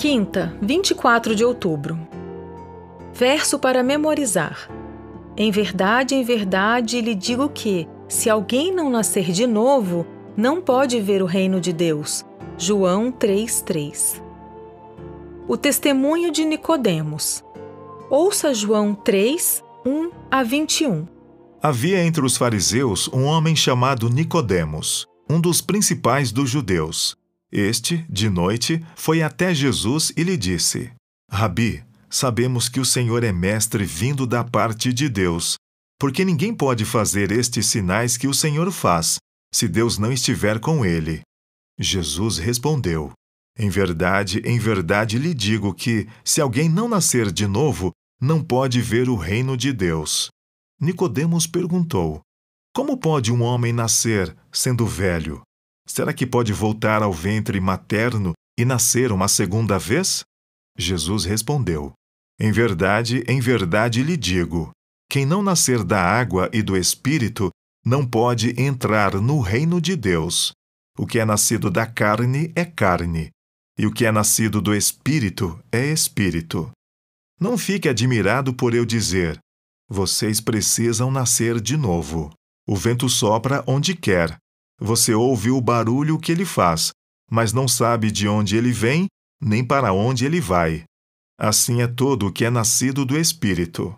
Quinta, 24 de outubro. Verso para memorizar. Em verdade, lhe digo que, se alguém não nascer de novo, não pode ver o reino de Deus. João 3:3. O testemunho de Nicodemos. Ouça João 3, 1 a 21. Havia entre os fariseus um homem chamado Nicodemos, um dos principais dos judeus. Este, de noite, foi até Jesus e lhe disse: Rabi, sabemos que o Senhor é mestre vindo da parte de Deus, porque ninguém pode fazer estes sinais que o Senhor faz, se Deus não estiver com ele. Jesus respondeu: em verdade lhe digo que, se alguém não nascer de novo, não pode ver o reino de Deus. Nicodemos perguntou: como pode um homem nascer, sendo velho? Será que pode voltar ao ventre materno e nascer uma segunda vez? Jesus respondeu: em verdade lhe digo, quem não nascer da água e do Espírito não pode entrar no reino de Deus. O que é nascido da carne é carne, e o que é nascido do Espírito é Espírito. Não fique admirado por eu dizer: vocês precisam nascer de novo. O vento sopra onde quer. Você ouve o barulho que ele faz, mas não sabe de onde ele vem, nem para onde ele vai. Assim é todo o que é nascido do Espírito.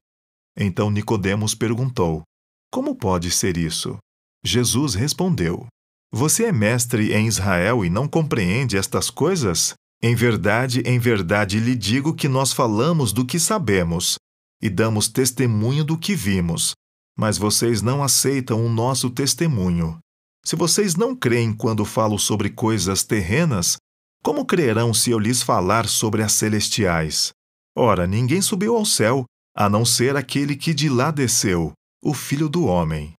Então Nicodemos perguntou: como pode ser isso? Jesus respondeu: você é mestre em Israel e não compreende estas coisas? Em verdade lhe digo que nós falamos do que sabemos e damos testemunho do que vimos, mas vocês não aceitam o nosso testemunho. Se vocês não creem quando falo sobre coisas terrenas, como crerão se eu lhes falar sobre as celestiais? Ora, ninguém subiu ao céu, a não ser aquele que de lá desceu, o Filho do Homem.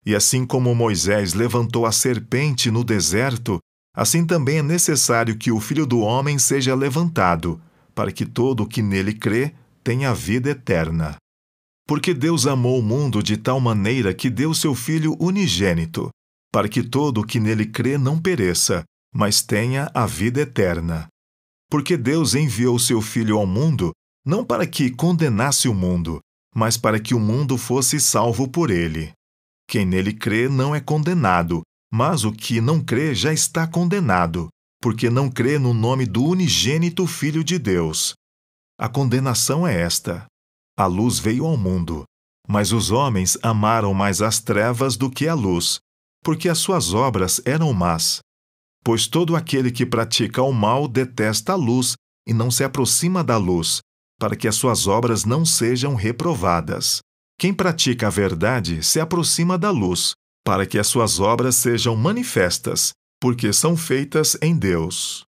E assim como Moisés levantou a serpente no deserto, assim também é necessário que o Filho do Homem seja levantado, para que todo o que nele crê tenha vida eterna. Porque Deus amou o mundo de tal maneira que deu seu Filho unigênito, para que todo o que nele crê não pereça, mas tenha a vida eterna. Porque Deus enviou seu Filho ao mundo, não para que condenasse o mundo, mas para que o mundo fosse salvo por ele. Quem nele crê não é condenado, mas o que não crê já está condenado, porque não crê no nome do unigênito Filho de Deus. A condenação é esta: a luz veio ao mundo, mas os homens amaram mais as trevas do que a luz, porque as suas obras eram más. Pois todo aquele que pratica o mal detesta a luz e não se aproxima da luz, para que as suas obras não sejam reprovadas. Quem pratica a verdade se aproxima da luz, para que as suas obras sejam manifestas, porque são feitas em Deus.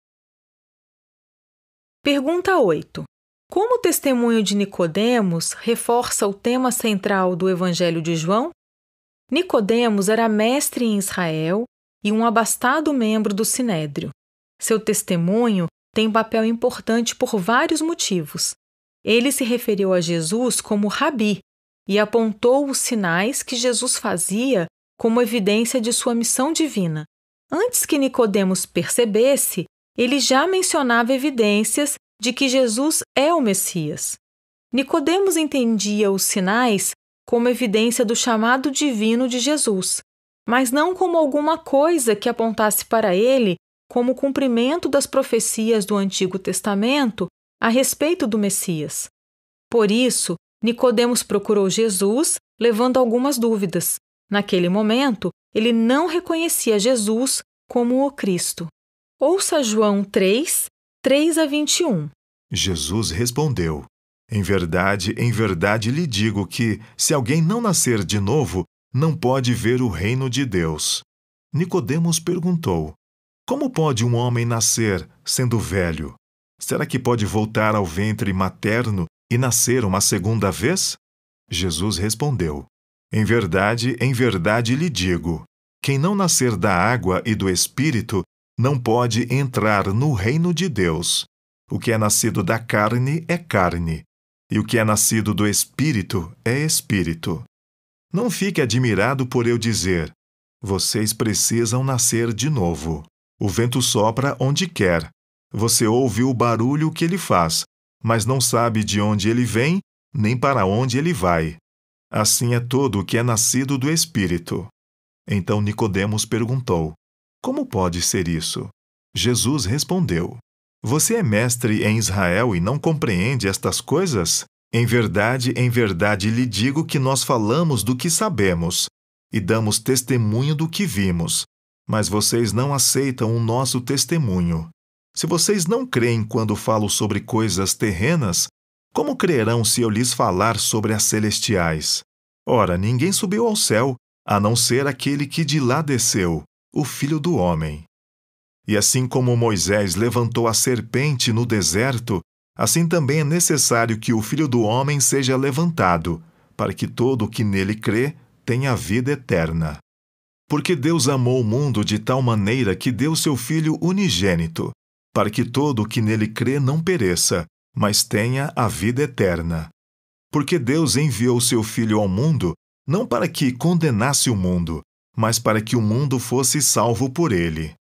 Pergunta 8. Como o testemunho de Nicodemos reforça o tema central do Evangelho de João? Nicodemos era mestre em Israel e um abastado membro do Sinédrio. Seu testemunho tem papel importante por vários motivos. Ele se referiu a Jesus como Rabi e apontou os sinais que Jesus fazia como evidência de sua missão divina. Antes que Nicodemos percebesse, ele já mencionava evidências de que Jesus é o Messias. Nicodemos entendia os sinais como evidência do chamado divino de Jesus, mas não como alguma coisa que apontasse para ele como cumprimento das profecias do Antigo Testamento a respeito do Messias. Por isso, Nicodemos procurou Jesus, levando algumas dúvidas. Naquele momento, ele não reconhecia Jesus como o Cristo. Ouça João 3, 3 a 21. Jesus respondeu: em verdade lhe digo que, se alguém não nascer de novo, não pode ver o reino de Deus. Nicodemos perguntou: como pode um homem nascer, sendo velho? Será que pode voltar ao ventre materno e nascer uma segunda vez? Jesus respondeu: em verdade lhe digo, quem não nascer da água e do Espírito não pode entrar no reino de Deus. O que é nascido da carne é carne, e o que é nascido do Espírito é Espírito. Não fique admirado por eu dizer: vocês precisam nascer de novo. O vento sopra onde quer. Você ouve o barulho que ele faz, mas não sabe de onde ele vem, nem para onde ele vai. Assim é todo o que é nascido do Espírito. Então Nicodemos perguntou: Como pode ser isso? Jesus respondeu: Você é mestre em Israel e não compreende estas coisas? Em verdade lhe digo que nós falamos do que sabemos e damos testemunho do que vimos, mas vocês não aceitam o nosso testemunho. Se vocês não creem quando falo sobre coisas terrenas, como crerão se eu lhes falar sobre as celestiais? Ora, ninguém subiu ao céu, a não ser aquele que de lá desceu, o Filho do Homem. E assim como Moisés levantou a serpente no deserto, assim também é necessário que o Filho do Homem seja levantado, para que todo o que nele crê tenha vida eterna. Porque Deus amou o mundo de tal maneira que deu seu Filho unigênito, para que todo o que nele crê não pereça, mas tenha a vida eterna. Porque Deus enviou seu Filho ao mundo, não para que condenasse o mundo, mas para que o mundo fosse salvo por ele.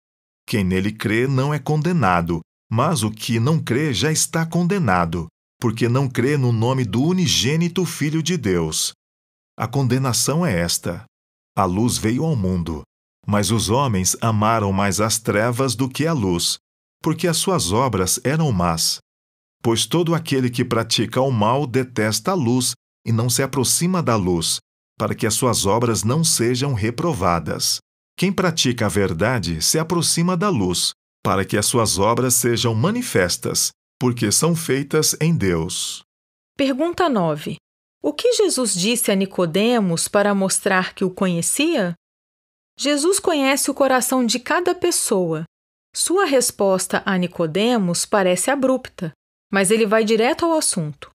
Quem nele crê não é condenado, mas o que não crê já está condenado, porque não crê no nome do unigênito Filho de Deus. A condenação é esta: a luz veio ao mundo, mas os homens amaram mais as trevas do que a luz, porque as suas obras eram más. Pois todo aquele que pratica o mal detesta a luz e não se aproxima da luz, para que as suas obras não sejam reprovadas. Quem pratica a verdade se aproxima da luz, para que as suas obras sejam manifestas, porque são feitas em Deus. Pergunta 9. O que Jesus disse a Nicodemos para mostrar que o conhecia? Jesus conhece o coração de cada pessoa. Sua resposta a Nicodemos parece abrupta, mas ele vai direto ao assunto.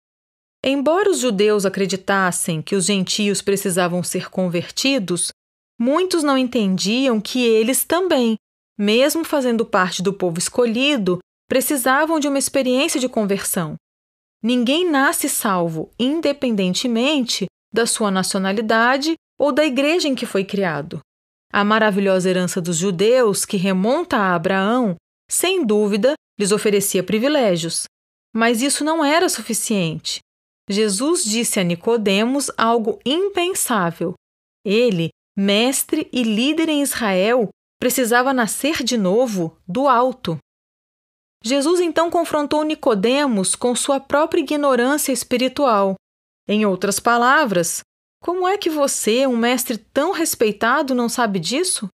Embora os judeus acreditassem que os gentios precisavam ser convertidos, muitos não entendiam que eles também, mesmo fazendo parte do povo escolhido, precisavam de uma experiência de conversão. Ninguém nasce salvo, independentemente da sua nacionalidade ou da igreja em que foi criado. A maravilhosa herança dos judeus, que remonta a Abraão, sem dúvida, lhes oferecia privilégios. Mas isso não era suficiente. Jesus disse a Nicodemos algo impensável. Ele, mestre e líder em Israel, precisava nascer de novo do alto. Jesus então confrontou Nicodemos com sua própria ignorância espiritual. Em outras palavras, como é que você, um mestre tão respeitado, não sabe disso?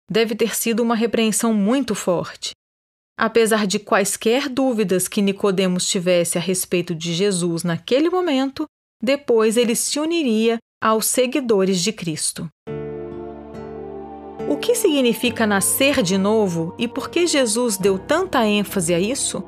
Deve ter sido uma repreensão muito forte. Apesar de quaisquer dúvidas que Nicodemos tivesse a respeito de Jesus naquele momento, depois ele se uniria aos seguidores de Cristo. O que significa nascer de novo e por que Jesus deu tanta ênfase a isso?